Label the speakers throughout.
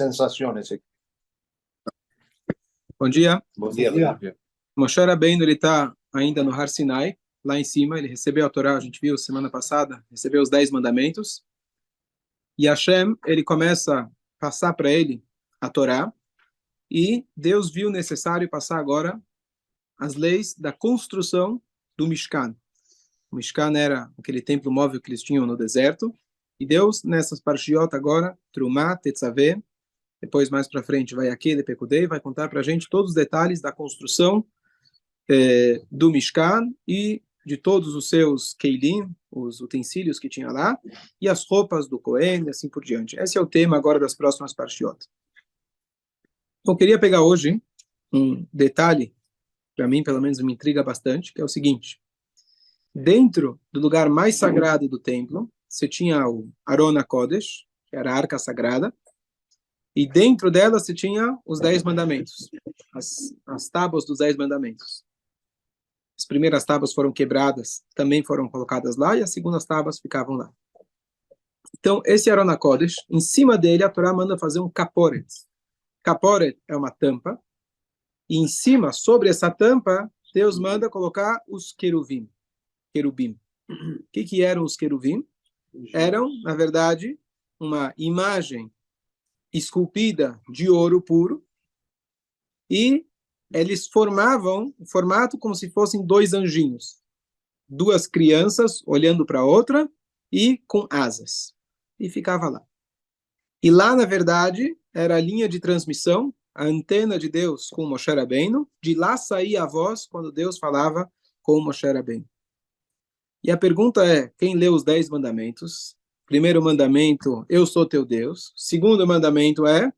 Speaker 1: sensações aqui.
Speaker 2: Bom dia.
Speaker 1: Bom dia. Bom dia.
Speaker 2: Moshe Rabbeinu, ele está ainda no Har Sinai, lá em cima. Ele recebeu a Torá, a gente viu semana passada, recebeu os 10 mandamentos. E Hashem, ele começa a passar para ele a Torá. E Deus viu necessário passar agora as leis da construção do Mishkan. O Mishkan era aquele templo móvel que eles tinham no deserto. E Deus, nessas parshiot agora, Trumá, Tetzaveh, depois mais para frente vai aquele Pekudei, vai contar para a gente todos os detalhes da construção do Mishkan e de todos os seus keilim, os utensílios que tinha lá, e as roupas do Cohen, e assim por diante. Esse é o tema agora das próximas parshiot. Então, eu queria pegar hoje um detalhe, para mim, pelo menos, me intriga bastante, que é o seguinte. Dentro do lugar mais sagrado do templo, você tinha o Aron HaKodesh, que era a arca sagrada, e dentro dela você tinha os 10 mandamentos, as tábuas dos 10 mandamentos. As primeiras tábuas foram quebradas, também foram colocadas lá, e as segundas tábuas ficavam lá. Então, esse Aron HaKodesh, em cima dele, a Torá manda fazer um kaporet. Kaporet é uma tampa, e em cima, sobre essa tampa, Deus manda colocar os querubim. O que eram os querubim? Eram, na verdade, uma imagem esculpida de ouro puro, e eles formavam o formato como se fossem dois anjinhos, duas crianças olhando para a outra e com asas, e ficava lá. E lá, na verdade, era a linha de transmissão, a antena de Deus com Moshe Rabbeinu, de lá saía a voz quando Deus falava com Moshe Rabbeinu. E a pergunta é, quem lê os 10 mandamentos? Primeiro mandamento, eu sou teu Deus. Segundo mandamento é,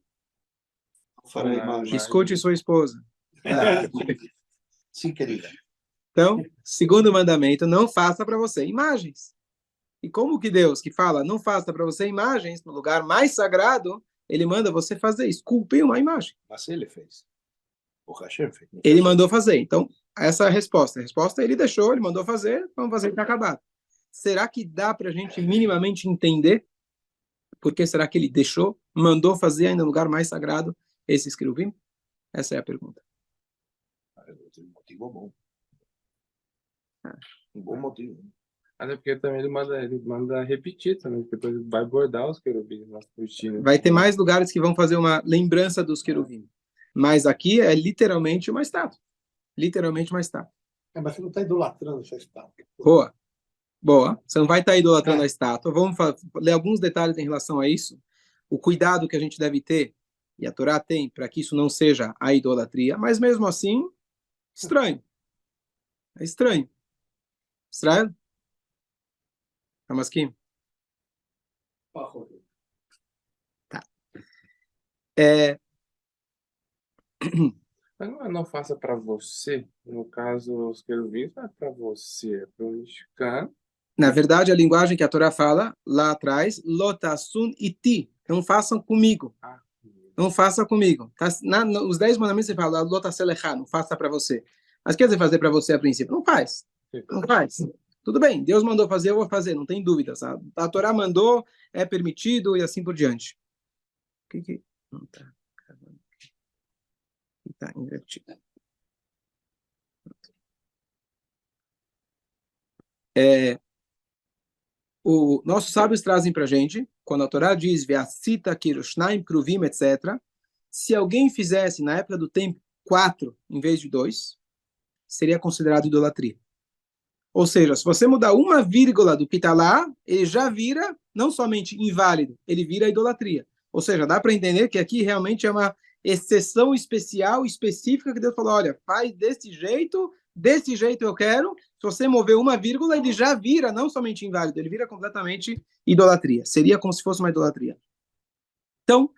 Speaker 2: escute sua esposa.
Speaker 1: Sim, querida.
Speaker 2: Então, segundo mandamento, não faça para você imagens. E como que Deus, que fala, não faça para você imagens, no lugar mais sagrado, ele manda você fazer, esculpir uma imagem.
Speaker 1: Mas ele fez. O Hashem fez.
Speaker 2: Ele mandou fazer. Então, essa é a resposta. A resposta ele deixou, ele mandou fazer, vamos fazer para acabar. Será que dá para a gente minimamente entender por que será que ele deixou, mandou fazer ainda no lugar mais sagrado esses querubim? Essa é a pergunta.
Speaker 1: Um motivo bom. Um bom motivo.
Speaker 3: Até porque também ele manda repetir também, depois vai bordar os querubins nas cortinas.
Speaker 2: Vai ter mais lugares que vão fazer uma lembrança dos querubim. Mas aqui é literalmente uma estátua. Literalmente uma estátua.
Speaker 4: Mas você não está idolatrando essa estátua.
Speaker 2: Boa. Boa. Você não vai estar idolatrando a estátua. Vamos ler alguns detalhes em relação a isso. O cuidado que a gente deve ter, e a Torá tem, para que isso não seja a idolatria. Mas mesmo assim, estranho. É estranho. Estranho? Tamaskim? Tá.
Speaker 3: Mas não faça para você, no caso, os querubins não é para você, é para o Mishkan.
Speaker 2: Na verdade, a linguagem que a Torá fala lá atrás, lotasun iti, não façam comigo. Não faça comigo. Tá? Os 10 mandamentos você fala, lotaselecha, não faça para você. Mas quer dizer fazer para você a princípio? Não faz. Não faz. Tudo bem, Deus mandou fazer, eu vou fazer, não tem dúvidas. A Torá mandou, é permitido e assim por diante. O que não está? Está invertido. Nossos sábios trazem para a gente, quando a Torá diz, Ve'asita kirushnaim kruvim, etc., se alguém fizesse, na época do tempo, 4 em vez de 2, seria considerado idolatria. Ou seja, se você mudar uma vírgula do que está lá, ele já vira, não somente inválido, ele vira idolatria. Ou seja, dá para entender que aqui realmente é uma exceção especial, específica, que Deus falou, olha, faz desse jeito eu quero. Se você mover uma vírgula, ele já vira, não somente inválido, ele vira completamente idolatria. Seria como se fosse uma idolatria. Então,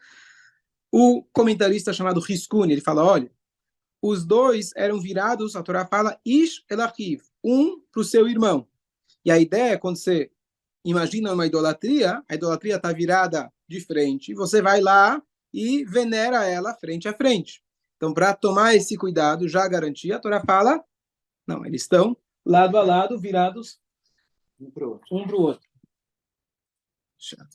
Speaker 2: o comentarista chamado Riskuni, ele fala, olha, os dois eram virados, a Torá fala, Ish el Achiv, um para o seu irmão. E a ideia é quando você imagina uma idolatria, a idolatria está virada de frente, e você vai lá e venera ela frente a frente. Então, para tomar esse cuidado, já garantia, a Torá fala, não, eles estão lado a lado, virados um para o outro. Já.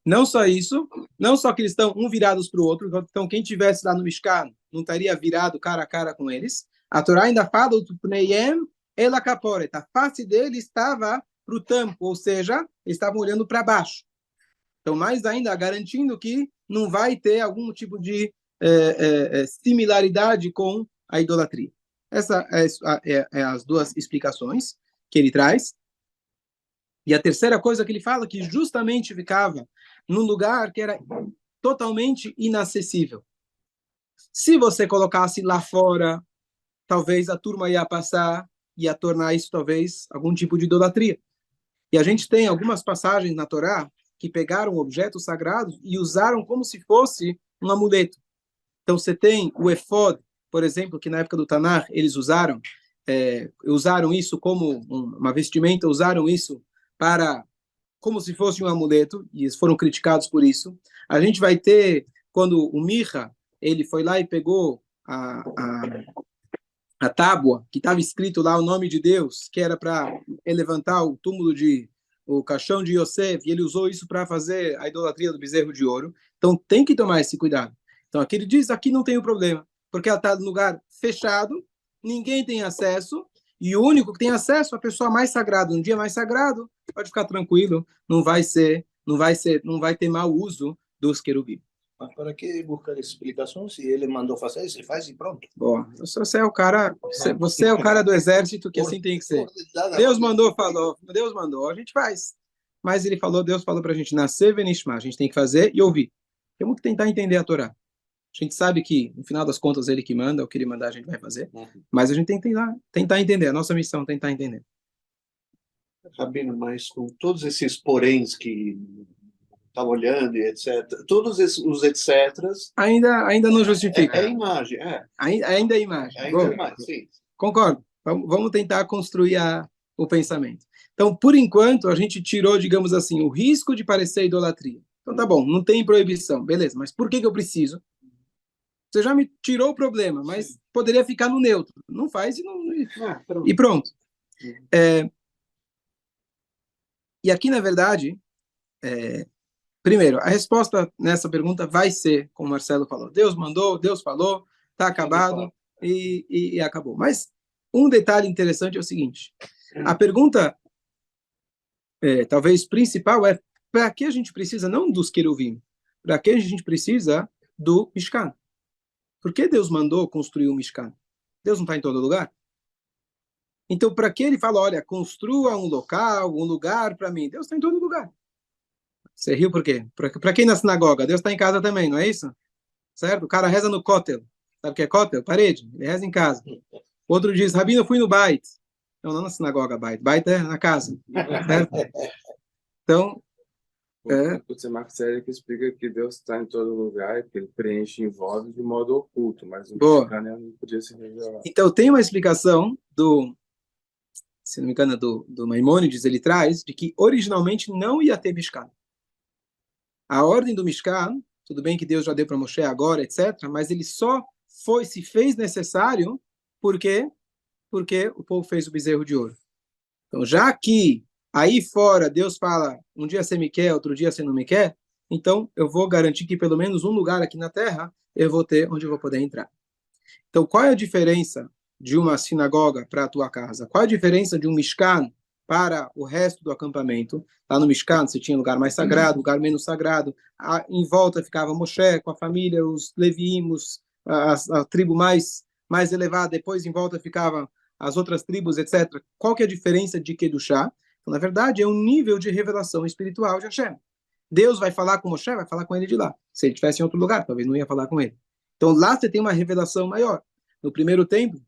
Speaker 2: Não só isso, não só que eles estão um virados para o outro, então quem tivesse lá no Mishkan não estaria virado cara a cara com eles. A Torá ainda fala o Tupneiem ela caporet. A face dele estava para o tampo, ou seja, eles estavam olhando para baixo. Então, mais ainda, garantindo que não vai ter algum tipo de similaridade com a idolatria. Essa é as duas explicações que ele traz. E a terceira coisa que ele fala, que justamente ficava num lugar que era totalmente inacessível. Se você colocasse lá fora, talvez a turma ia passar, ia tornar isso talvez algum tipo de idolatria. E a gente tem algumas passagens na Torá que pegaram objetos sagrados e usaram como se fosse um amuleto. Então você tem o efod, por exemplo, que na época do Tanakh eles usaram isso como uma vestimenta, usaram isso para como se fosse um amuleto, e eles foram criticados por isso. A gente vai ter, quando o Micha, ele foi lá e pegou a tábua, que estava escrito lá o nome de Deus, que era para levantar o túmulo o caixão de Yosef, e ele usou isso para fazer a idolatria do bezerro de ouro. Então tem que tomar esse cuidado. Então aqui ele diz, aqui não tem o problema, porque ela está no lugar fechado, ninguém tem acesso, e o único que tem acesso é a pessoa mais sagrada. Um dia mais sagrado, pode ficar tranquilo, não vai ter mau uso dos querubim.
Speaker 1: Mas para que buscar explicação se ele mandou fazer, você faz e pronto.
Speaker 2: Boa. Você é o cara do exército que assim tem que ser. Deus mandou, falou, Deus mandou, a gente faz. Mas Deus falou para a gente nascer venishma, a gente tem que fazer e ouvir. Temos que tentar entender a Torá. A gente sabe que, no final das contas, ele que manda, o que ele mandar a gente vai fazer. Mas a gente tem que tentar entender, a nossa missão é tentar entender.
Speaker 1: Rabino, mas com todos esses poréns que estava olhando e etc. Todos os etc.
Speaker 2: Ainda não justifica.
Speaker 1: É imagem,
Speaker 2: Ainda é imagem.
Speaker 1: Ainda é imagem, sim.
Speaker 2: Concordo. Vamos tentar construir o pensamento. Então, por enquanto, a gente tirou, digamos assim, o risco de parecer idolatria. Então, tá bom, não tem proibição, beleza. Mas por que eu preciso? Você já me tirou o problema, mas poderia ficar no neutro. Não faz e pronto. E aqui, na verdade, primeiro, a resposta nessa pergunta vai ser, como o Marcelo falou, Deus mandou, Deus falou, está acabado e acabou. Mas um detalhe interessante é o seguinte, a pergunta, talvez principal, é para que a gente precisa, não dos querubim, para que a gente precisa do Mishkan? Por que Deus mandou construir o Mishkan? Deus não está em todo lugar? Então, para que ele fala, olha, construa um local, um lugar para mim? Deus está em todo lugar. Você riu por quê? Para quem na sinagoga? Deus está em casa também, não é isso? Certo? O cara reza no cótel. Sabe o que é cótel? Parede. Ele reza em casa. Outro diz, Rabino, eu fui no Bait. Não na sinagoga, Bait. Bait é na casa. Certo? Então...
Speaker 3: O Tzemach Tzedek que explica que Deus está em todo lugar, que ele preenche e envolve de modo oculto, mas o Mishkan não podia se revelar.
Speaker 2: Então, tem uma explicação se não me engano, do Maimônides, ele traz de que originalmente não ia ter Mishkan. A ordem do Mishkan, tudo bem que Deus já deu para Moshe agora, etc., mas ele só se fez necessário porque o povo fez o bezerro de ouro. Então, já que aí fora Deus fala, um dia você me quer, outro dia você não me quer, então eu vou garantir que pelo menos um lugar aqui na Terra eu vou ter onde eu vou poder entrar. Então, qual é a diferença de uma sinagoga para a tua casa? Qual é a diferença de um Mishkan para o resto do acampamento? Lá no Mishkan você tinha lugar mais sagrado, lugar menos sagrado. Em volta ficava Moshe com a família, os leviimos, a tribo mais elevada. Depois em volta ficavam as outras tribos, etc. Qual que é a diferença de Kedushá? Então, na verdade, é um nível de revelação espiritual de Hashem. Deus vai falar com Moshe, vai falar com ele de lá. Se ele estivesse em outro lugar, talvez não ia falar com ele. Então, lá você tem uma revelação maior. No primeiro templo,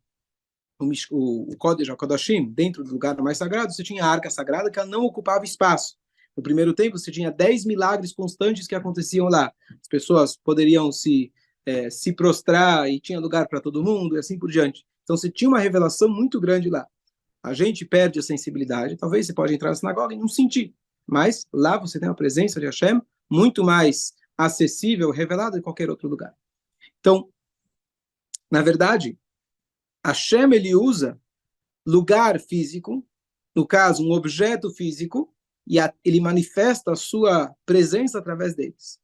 Speaker 2: o Kodesh, o Kodashim, dentro do lugar mais sagrado, você tinha a arca sagrada que ela não ocupava espaço. No primeiro templo, você tinha 10 milagres constantes que aconteciam lá. As pessoas poderiam se prostrar e tinha lugar para todo mundo e assim por diante. Então, você tinha uma revelação muito grande lá. A gente perde a sensibilidade. Talvez você pode entrar na sinagoga e não sentir. Mas lá você tem uma presença de Hashem muito mais acessível, revelada em qualquer outro lugar. Então, na verdade, Hashem ele usa lugar físico, no caso, um objeto físico, e ele manifesta a sua presença através deles.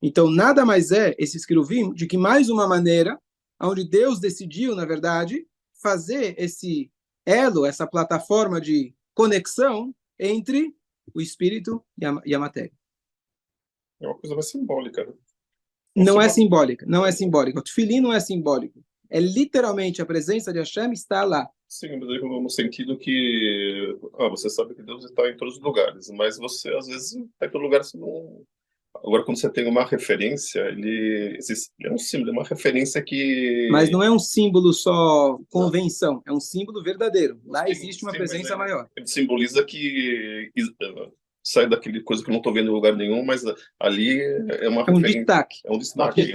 Speaker 2: Então, nada mais é esses querubim de que mais uma maneira onde Deus decidiu, na verdade, fazer esse elo, essa plataforma de conexão entre o espírito e a matéria.
Speaker 5: É uma coisa mais simbólica, né?
Speaker 2: Não é simbólica, não é simbólica. O tefilim não é simbólico. É literalmente a presença de Hashem está lá.
Speaker 5: Sim, mas eu digo no sentido que você sabe que Deus está em todos os lugares, mas você às vezes está em todo lugar, você não... Agora, quando você tem uma referência, ele é um símbolo, é uma referência que...
Speaker 2: Mas não é um símbolo só convenção, é um símbolo verdadeiro. Lá
Speaker 5: Sim,
Speaker 2: existe uma
Speaker 5: sim,
Speaker 2: presença maior.
Speaker 5: Ele simboliza que sai daquele coisa que eu não estou vendo em lugar nenhum, mas ali é uma
Speaker 2: É um
Speaker 5: referência.
Speaker 2: destaque.
Speaker 5: É um destaque.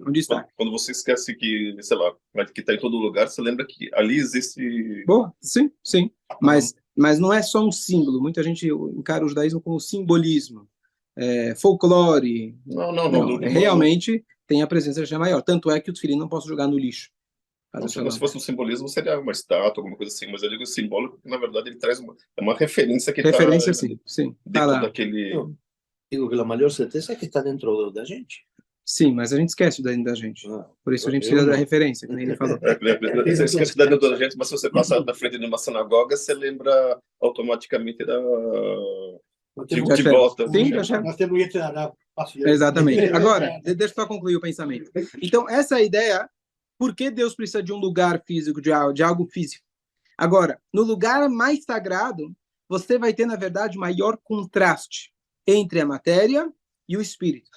Speaker 2: Um destaque.
Speaker 5: Quando você esquece que, sei lá, que está em todo lugar, você lembra que ali existe...
Speaker 2: Boa, sim, sim. Mas não é só um símbolo. Muita gente encara o judaísmo como simbolismo, folclore.
Speaker 5: Não.
Speaker 2: Realmente tem a presença de Hashem maior. Tanto é que o tefilim não posso jogar no lixo.
Speaker 5: Se fosse um simbolismo, seria uma estátua, alguma coisa assim, mas eu digo simbólico porque, na verdade, ele traz uma referência que
Speaker 2: referência,
Speaker 5: está
Speaker 2: sim.
Speaker 5: dentro
Speaker 2: Tá
Speaker 5: daquele...
Speaker 1: Digo que a maior certeza é que está dentro da gente.
Speaker 2: Sim, mas a gente esquece da gente. Por isso a gente precisa da referência, como ele falou.
Speaker 5: Você esquece que está dentro da gente, mas se você passar na frente de uma sinagoga, você lembra automaticamente de volta.
Speaker 2: Sim, Hashem.
Speaker 4: Nós temos Yetzirará.
Speaker 2: Exatamente. Agora, deixa eu só concluir o pensamento. Então, essa é a ideia, por que Deus precisa de um lugar físico, de algo físico? Agora, no lugar mais sagrado, você vai ter, na verdade, maior contraste entre a matéria e o espírito.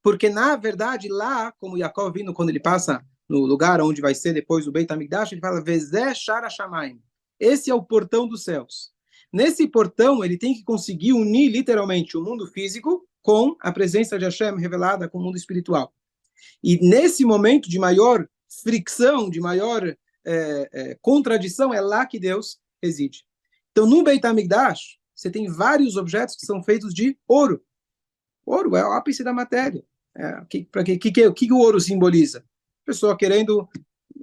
Speaker 2: Porque, na verdade, lá, como Yaakov vindo, quando ele passa no lugar onde vai ser depois o Beit HaMikdash, ele fala, Vezeh Shara Shamayim. Esse é o portão dos céus. Nesse portão, ele tem que conseguir unir, literalmente, o mundo físico com a presença de Hashem revelada com o mundo espiritual. E nesse momento de maior fricção, de maior contradição, é lá que Deus reside. Então, no Beit HaMikdash, você tem vários objetos que são feitos de ouro. Ouro é o ápice da matéria. O que o ouro simboliza? A pessoa querendo,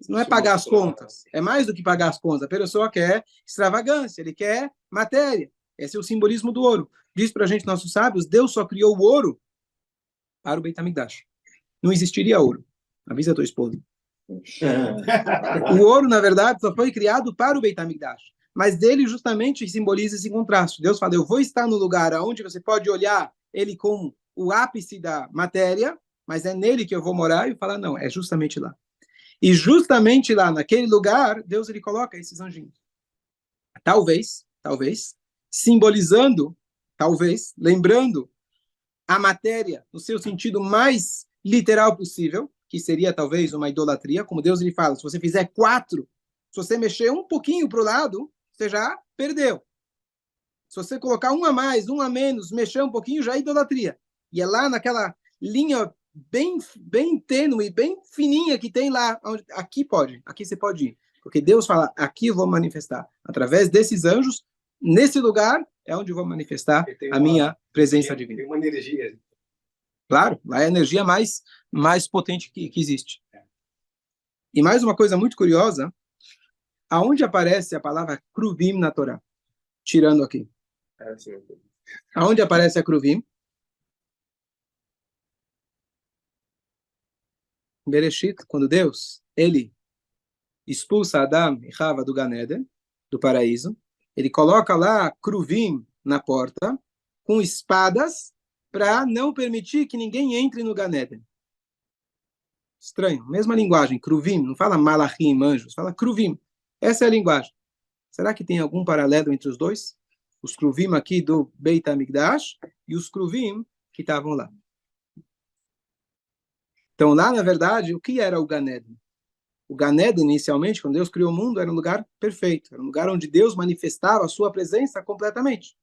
Speaker 2: não é pagar as contas, é mais do que pagar as contas. A pessoa quer extravagância, ele quer matéria. Esse é o simbolismo do ouro. Diz para a gente, nossos sábios, Deus só criou o ouro para o Beit HaMikdash. Não existiria ouro. Avisa a tua esposa. O ouro, na verdade, só foi criado para o Beit HaMikdash. Mas dele justamente simboliza esse contraste. Deus fala, eu vou estar no lugar onde você pode olhar ele com o ápice da matéria, mas é nele que eu vou morar, e falar, não, é justamente lá. E justamente lá, naquele lugar, Deus ele coloca esses anjinhos. Talvez, simbolizando, lembrando a matéria no seu sentido mais literal possível, que seria talvez uma idolatria, como Deus ele fala, se você fizer 4, se você mexer um pouquinho para o lado, você já perdeu. Se você colocar um a mais, um a menos, mexer um pouquinho, já é idolatria. E é lá naquela linha bem tênue, bem fininha que tem lá, onde, aqui você pode ir. Porque Deus fala, aqui eu vou manifestar. Através desses anjos, nesse lugar, é onde eu vou manifestar a minha presença divina.
Speaker 4: Tem uma energia.
Speaker 2: Claro, lá é a energia mais potente que existe. E mais uma coisa muito curiosa, aonde aparece a palavra kruvim na Torá? Tirando aqui. Aonde aparece a kruvim? Bereshit, quando Deus, ele expulsa Adão e Chava do Gan Eden, do paraíso, ele coloca lá kruvim na porta, com espadas, para não permitir que ninguém entre no Gan Eden. Estranho, mesma linguagem, kruvim, não fala malachim, anjos, fala kruvim. Essa é a linguagem. Será que tem algum paralelo entre os dois? Os kruvim aqui do Beit HaMikdash e os kruvim que estavam lá. Então, lá, na verdade, o que era o Gan Eden? O Gan Eden, inicialmente, quando Deus criou o mundo, era um lugar perfeito. Era um lugar onde Deus manifestava a sua presença completamente.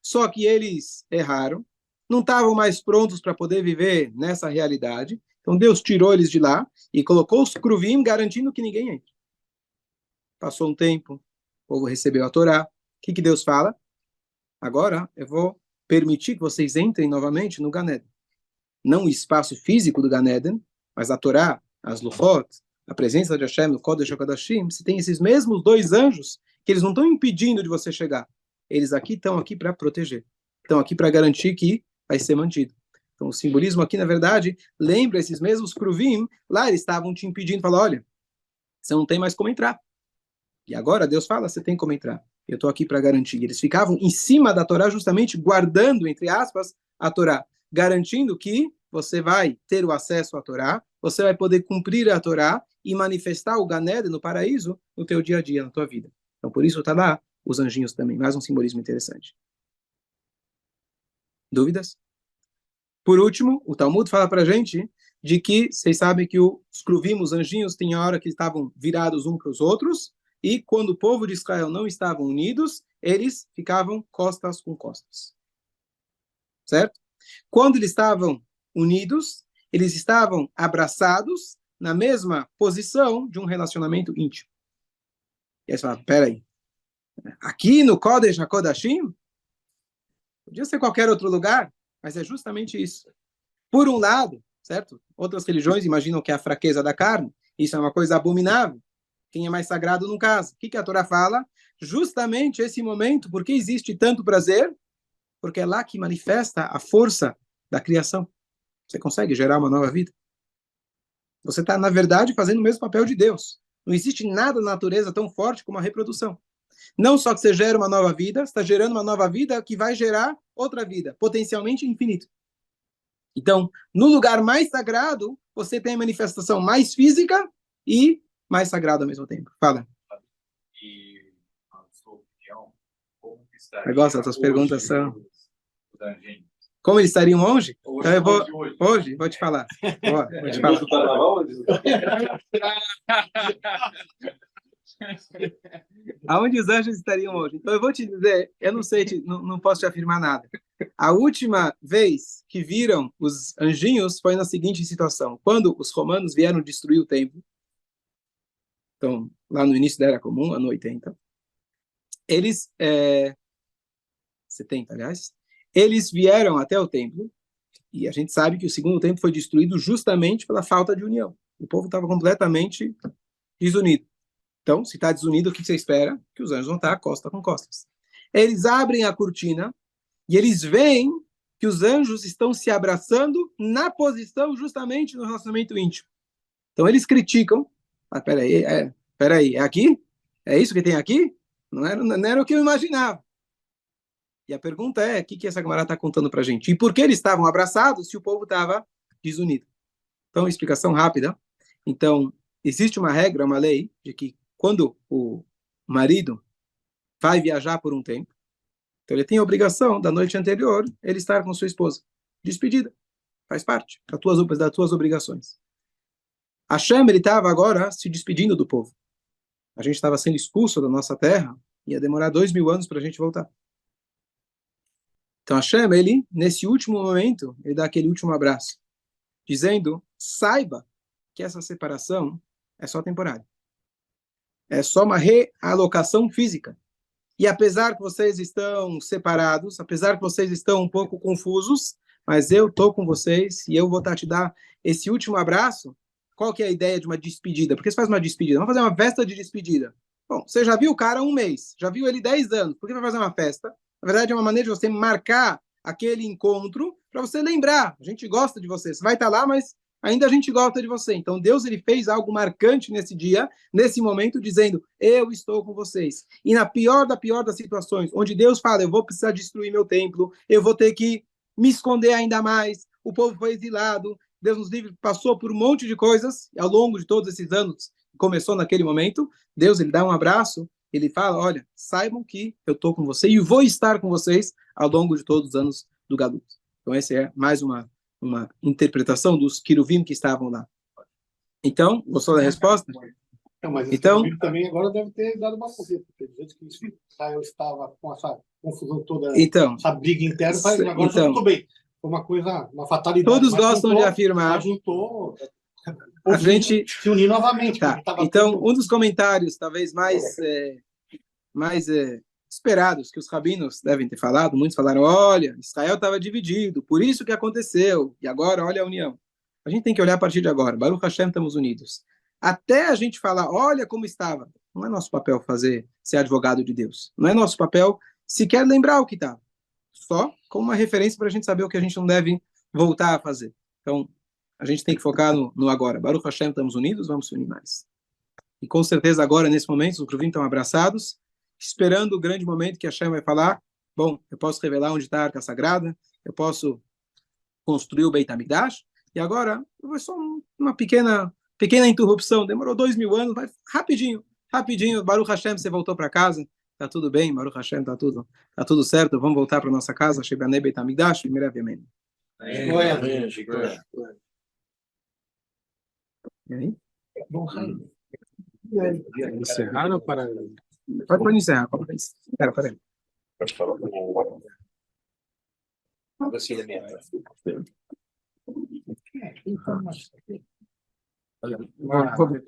Speaker 2: Só que eles erraram, não estavam mais prontos para poder viver nessa realidade. Então, Deus tirou eles de lá e colocou os kruvim, garantindo que ninguém entre. Passou um tempo, o povo recebeu a Torá. O que Deus fala? Agora, eu vou permitir que vocês entrem novamente no Gan Eden. Não o espaço físico do Gan Eden, mas a Torá, as Luchot, a presença de Hashem no Kodesh HaKodashim, você tem esses mesmos 2 anjos que eles não estão impedindo de você chegar. eles aqui estão aqui para proteger. Estão aqui para garantir que vai ser mantido. Então, o simbolismo aqui, na verdade, lembra esses mesmos Kruvim, lá eles estavam te impedindo, falando, olha, você não tem mais como entrar. E agora Deus fala, você tem como entrar. Eu estou aqui para garantir. Eles ficavam em cima da Torá, justamente guardando, entre aspas, a Torá, garantindo que você vai ter o acesso à Torá, você vai poder cumprir a Torá e manifestar o Ganed no paraíso no teu dia a dia, na tua vida. Então, por isso está lá os anjinhos também. Mais um simbolismo interessante. Dúvidas? Por último, o Talmud fala para a gente de que vocês sabem que os Kruvim, os anjinhos, tem a hora que estavam virados uns para os outros, e quando o povo de Israel não estavam unidos, eles ficavam costas com costas. Certo? Quando eles estavam unidos, eles estavam abraçados na mesma posição de um relacionamento íntimo. E aí você fala, peraí, aqui no Kodesh HaKodashim, podia ser qualquer outro lugar, mas é justamente isso. Por um lado, certo? Outras religiões imaginam que é a fraqueza da carne, isso é uma coisa abominável. Quem é mais sagrado não casa. O que a Torá fala? Justamente esse momento, por que existe tanto prazer? Porque é lá que manifesta a força da criação. Você consegue gerar uma nova vida. Você está, na verdade, fazendo o mesmo papel de Deus. Não existe nada na natureza tão forte como a reprodução. Não só que você gera uma nova vida, você está gerando uma nova vida que vai gerar outra vida, potencialmente infinito. Então, no lugar mais sagrado, você tem a manifestação mais física e mais sagrada ao mesmo tempo. Fala.
Speaker 6: E a sua opinião, como que está?
Speaker 2: Eu gosto, as suas perguntas são... Como eles estariam hoje? Então eu vou... Hoje, vou te falar. Vou te falar. Aonde os anjos estariam hoje? Então eu vou te dizer, eu não sei, não posso te afirmar nada. A última vez que viram os anjinhos foi na seguinte situação. Quando os romanos vieram destruir o templo, então, lá no início da Era Comum, ano 80, eles, 70, aliás, eles vieram até o templo, e a gente sabe que o segundo templo foi destruído justamente pela falta de união. O povo estava completamente desunido. Então, se está desunido, o que você espera? Que os anjos vão estar costa com costas. Eles abrem a cortina e eles veem que os anjos estão se abraçando na posição justamente no relacionamento íntimo. Então, eles criticam. Ah, peraí, é aqui? É isso que tem aqui? Não era o que eu imaginava. E a pergunta é, o que essa Gemara está contando para a gente? E por que eles estavam abraçados se o povo estava desunido? Então, explicação rápida. Então, existe uma regra, uma lei, de que quando o marido vai viajar por um tempo, então ele tem a obrigação, da noite anterior, ele estar com sua esposa. Despedida. Faz parte das tuas obrigações. Hashem, ele estava agora se despedindo do povo. A gente estava sendo expulso da nossa terra, ia demorar 2000 anos para a gente voltar. Então Hashem, ele, nesse último momento, ele dá aquele último abraço, dizendo, saiba que essa separação é só temporária. É só uma realocação física. E apesar que vocês estão separados, apesar que vocês estão um pouco confusos, mas eu estou com vocês e eu vou te dar esse último abraço. Qual que é a ideia de uma despedida? Por que você faz uma despedida? Vamos fazer uma festa de despedida. Bom, você já viu o cara há um mês, já viu ele 10 anos. Por que vai fazer uma festa? Na verdade, é uma maneira de você marcar aquele encontro para você lembrar. A gente gosta de você. Você vai estar lá, mas ainda a gente gosta de você. Então, Deus ele fez algo marcante nesse dia, nesse momento, dizendo, eu estou com vocês. E na pior das situações, onde Deus fala, eu vou precisar destruir meu templo, eu vou ter que me esconder ainda mais, o povo foi exilado, Deus nos livre, passou por um monte de coisas, ao longo de todos esses anos, começou naquele momento, Deus ele dá um abraço, ele fala, olha, saibam que eu estou com vocês e vou estar com vocês ao longo de todos os anos do Galut. Então, essa é mais uma interpretação dos queruvim que estavam lá. Então, gostou da resposta?
Speaker 4: Não, mas
Speaker 2: então
Speaker 4: também agora deve ter dado uma corrida, porque do jeito que Israel estava com essa confusão toda, essa briga interna, agora tudo bem. Foi uma coisa, uma fatalidade.
Speaker 2: Todos gostam de afirmar.
Speaker 4: Juntou,
Speaker 2: a gente
Speaker 4: se unir novamente.
Speaker 2: Tá. Então, um dos comentários, talvez mais esperados, que os rabinos devem ter falado, muitos falaram, olha, Israel estava dividido, por isso que aconteceu, e agora olha a união. A gente tem que olhar a partir de agora, Baruch Hashem, estamos unidos. Até a gente falar, olha como estava, não é nosso papel ser advogado de Deus, não é nosso papel sequer lembrar o que estava. Só como uma referência para a gente saber o que a gente não deve voltar a fazer. Então, a gente tem que focar no agora. Baruch Hashem, estamos unidos, vamos se unir mais. E com certeza agora, nesse momento, os Kruvim estão abraçados, esperando o grande momento que Hashem vai falar, bom, eu posso revelar onde está a Arca Sagrada, eu posso construir o Beit HaMikdash, e agora foi só uma pequena interrupção, demorou 2000 anos, mas rapidinho, Baruch Hashem, você voltou para casa, tá tudo bem, Baruch Hashem, tá tudo certo, vamos voltar para nossa casa, Shebanei Beit HaMikdash, primeiro amém. E aí?
Speaker 4: Encerrar ou parar?
Speaker 2: Pode encerrar. Espera aí.
Speaker 5: Pode falar.
Speaker 2: Vou ver.